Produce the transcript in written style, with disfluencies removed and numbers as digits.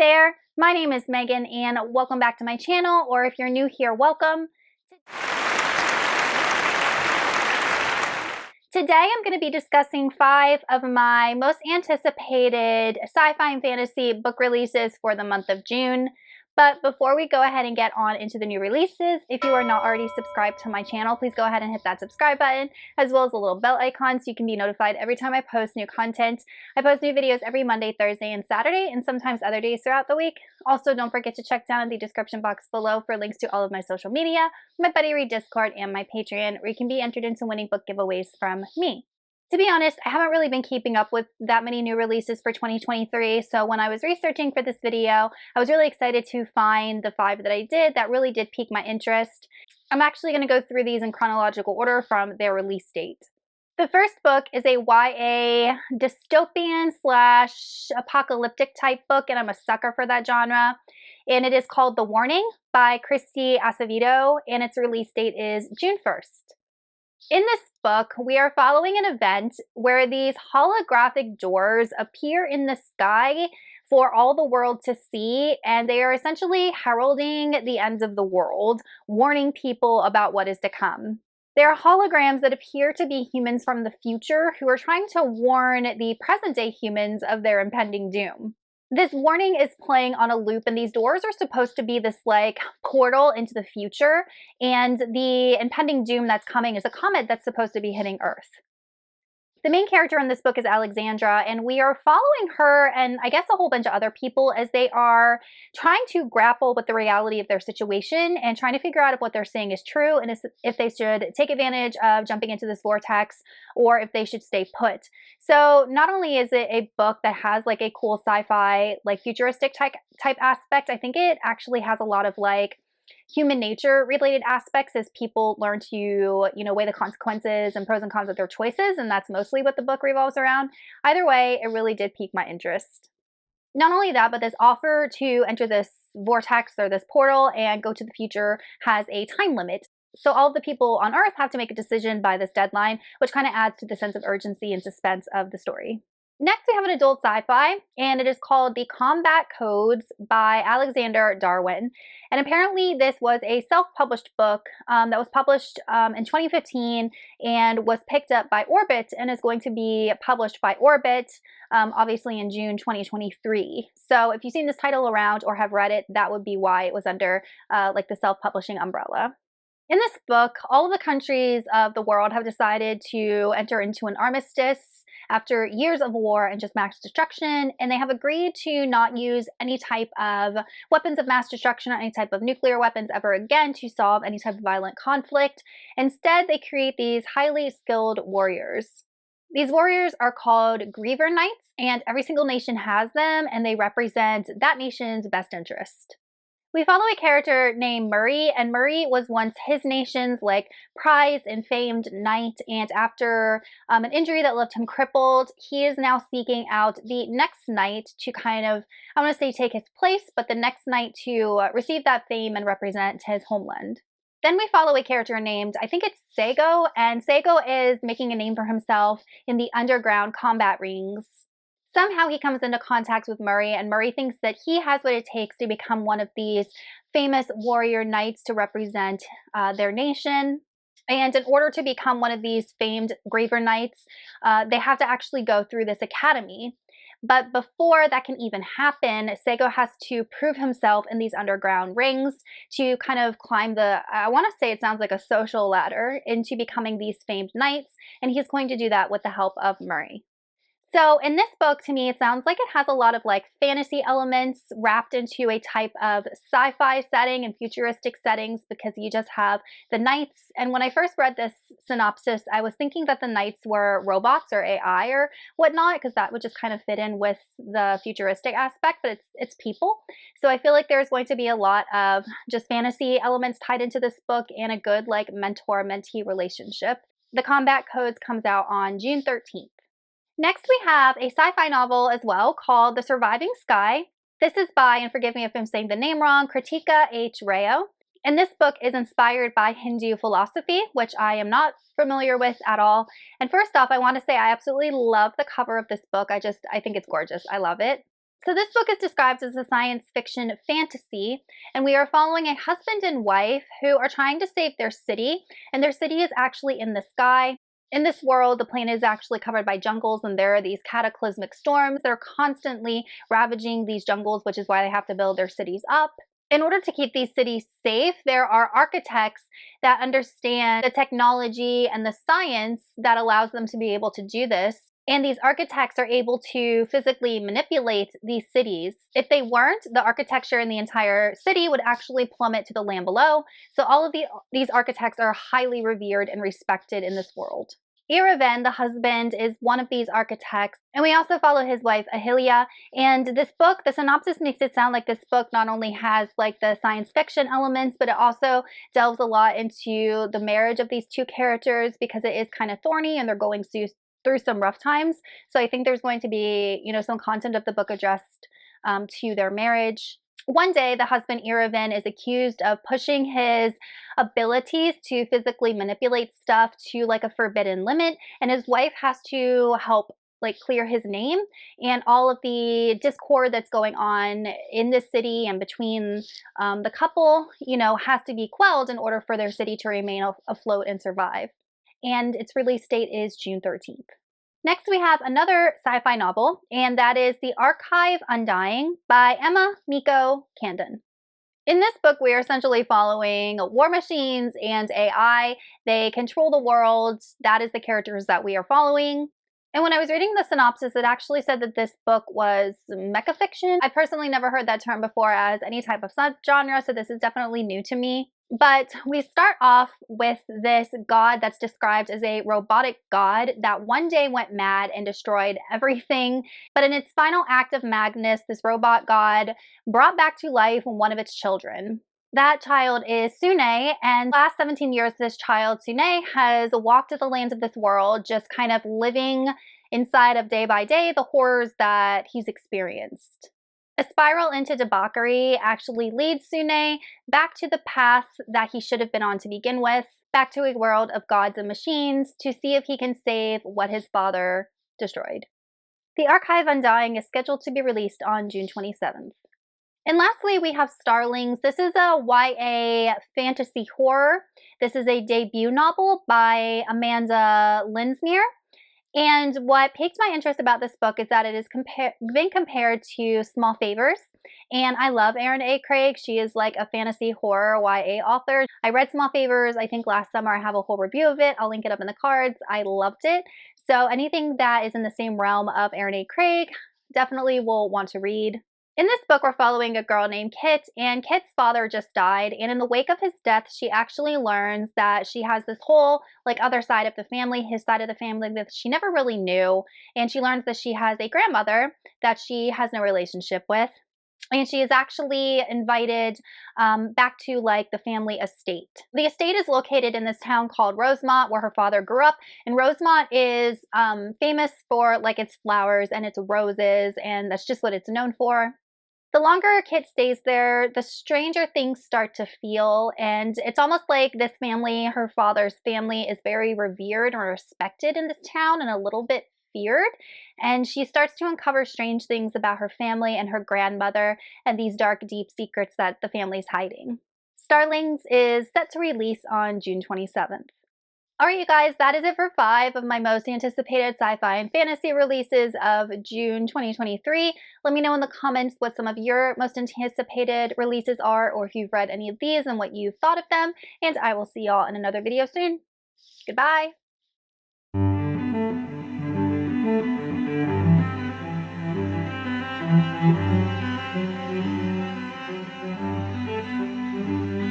there, my name is Megan and welcome back to my channel, or if you're new here, welcome. Today I'm going to be discussing 5 of my most anticipated sci-fi and fantasy book releases for the month of June. But before we go ahead and get on into the new releases, if you are not already subscribed to my channel, please go ahead and hit that subscribe button, as well as the little bell icon so you can be notified every time I post new content. I post new videos every Monday, Thursday, and Saturday, and sometimes other days throughout the week. Also, don't forget to check down in the description box below for links to all of my social media, my Buddy Read Discord, and my Patreon, where you can be entered into winning book giveaways from me. To be honest, I haven't really been keeping up with that many new releases for 2023, so when I was researching for this video, I was really excited to find the 5 that I did that really did pique my interest. I'm actually going to go through these in chronological order from their release date. The first book is a YA dystopian / apocalyptic type book, and I'm a sucker for that genre. And it is called The Warning by Christy Acevedo, and its release date is June 1st. In this book, we are following an event where these holographic doors appear in the sky for all the world to see, and they are essentially heralding the end of the world, warning people about what is to come. They are holograms that appear to be humans from the future who are trying to warn the present-day humans of their impending doom. This warning is playing on a loop, and these doors are supposed to be this like portal into the future, and the impending doom that's coming is a comet that's supposed to be hitting Earth. The main character in this book is Alexandra, and we are following her and I guess a whole bunch of other people as they are trying to grapple with the reality of their situation and trying to figure out if what they're saying is true and if they should take advantage of jumping into this vortex or if they should stay put. So not only is it a book that has like a cool sci-fi, like futuristic type aspect, I think it actually has a lot of like human nature related aspects as people learn to, weigh the consequences and pros and cons of their choices, and that's mostly what the book revolves around. Either way, it really did pique my interest. Not only that, but this offer to enter this vortex or this portal and go to the future has a time limit. So all of the people on Earth have to make a decision by this deadline, which kind of adds to the sense of urgency and suspense of the story. Next, we have an adult sci-fi, and it is called The Combat Codes by Alexander Darwin. And apparently this was a self-published book that was published in 2015 and was picked up by Orbit and is going to be published by Orbit, obviously in June 2023. So if you've seen this title around or have read it, that would be why it was under like the self-publishing umbrella. In this book, all of the countries of the world have decided to enter into an armistice after years of war and just mass destruction, and they have agreed to not use any type of weapons of mass destruction or any type of nuclear weapons ever again to solve any type of violent conflict. Instead, they create these highly skilled warriors. These warriors are called Griever Knights, and every single nation has them, and they represent that nation's best interest. We follow a character named Murray, and Murray was once his nation's like prized and famed knight, and after an injury that left him crippled, he is now seeking out the next knight to kind of, I want to say take his place, but the next knight to receive that fame and represent his homeland. Then we follow a character named, I think it's Sago, and Sago is making a name for himself in the underground combat rings. Somehow he comes into contact with Murray, and Murray thinks that he has what it takes to become one of these famous warrior knights to represent their nation. And in order to become one of these famed Griever Knights, they have to actually go through this academy. But before that can even happen, Sago has to prove himself in these underground rings to kind of climb the, I want to say it sounds like a social ladder, into becoming these famed knights, and he's going to do that with the help of Murray. So in this book, to me, it sounds like it has a lot of like fantasy elements wrapped into a type of sci-fi setting and futuristic settings, because you just have the knights. And when I first read this synopsis, I was thinking that the knights were robots or AI or whatnot, because that would just kind of fit in with the futuristic aspect, but it's people. So I feel like there's going to be a lot of just fantasy elements tied into this book and a good like mentor-mentee relationship. The Combat Codes comes out on June 13th. Next, we have a sci-fi novel as well called The Surviving Sky. This is by, and forgive me if I'm saying the name wrong, Kritika H. Rao. And this book is inspired by Hindu philosophy, which I am not familiar with at all. And first off, I want to say I absolutely love the cover of this book. I think it's gorgeous. I love it. So this book is described as a science fiction fantasy, and we are following a husband and wife who are trying to save their city, and their city is actually in the sky. In this world, the planet is actually covered by jungles, and there are these cataclysmic storms that are constantly ravaging these jungles, which is why they have to build their cities up. In order to keep these cities safe, there are architects that understand the technology and the science that allows them to be able to do this. And these architects are able to physically manipulate these cities. If they weren't, the architecture in the entire city would actually plummet to the land below. So all of these architects are highly revered and respected in this world. Iraven, the husband, is one of these architects, and we also follow his wife, Ahilia. And this book, the synopsis makes it sound like this book not only has like the science fiction elements, but it also delves a lot into the marriage of these two characters because it is kind of thorny and they're going through some rough times. So I think there's going to be, some content of the book addressed to their marriage. One day, the husband, Iraven, is accused of pushing his abilities to physically manipulate stuff to like a forbidden limit, and his wife has to help like clear his name, and all of the discord that's going on in the city and between the couple, has to be quelled in order for their city to remain afloat and survive. And its release date is June 13th. Next, we have another sci-fi novel, and that is The Archive Undying by Emma Miko Candon. In this book, we are essentially following war machines and AI. They control the world. That is the characters that we are following. And when I was reading the synopsis, it actually said that this book was mecha fiction. I personally never heard that term before as any type of subgenre, so this is definitely new to me. But we start off with this god that's described as a robotic god that one day went mad and destroyed everything. But in its final act of madness, this robot god brought back to life one of its children. That child is Sune, and the last 17 years, this child, Sune, has walked the lands of this world, just kind of living inside of day by day the horrors that he's experienced. A spiral into debauchery actually leads Sune back to the path that he should have been on to begin with, back to a world of gods and machines to see if he can save what his father destroyed. The Archive Undying is scheduled to be released on June 27th. And lastly, we have Starlings. This is a YA fantasy horror. This is a debut novel by Amanda Linsmere. And what piqued my interest about this book is that it has been compared to Small Favors. And I love Erin A. Craig. She is like a fantasy horror YA author. I read Small Favors, I think last summer. I have a whole review of it. I'll link it up in the cards. I loved it. So anything that is in the same realm of Erin A. Craig, definitely will want to read. In this book, we're following a girl named Kit, and Kit's father just died, and in the wake of his death, she actually learns that she has this whole other side of the family, his side of the family, that she never really knew, and she learns that she has a grandmother that she has no relationship with, and she is actually invited back to the family estate. The estate is located in this town called Rosemont, where her father grew up, and Rosemont is famous for its flowers and its roses, and that's just what it's known for. The longer Kit stays there, the stranger things start to feel, and it's almost like this family, her father's family, is very revered or respected in this town and a little bit feared, and she starts to uncover strange things about her family and her grandmother and these dark, deep secrets that the family's hiding. Starlings is set to release on June 27th. Alright, you guys, that is it for 5 of my most anticipated sci-fi and fantasy releases of June 2023. Let me know in the comments what some of your most anticipated releases are, or if you've read any of these and what you've thought of them, and I will see y'all in another video soon. Goodbye!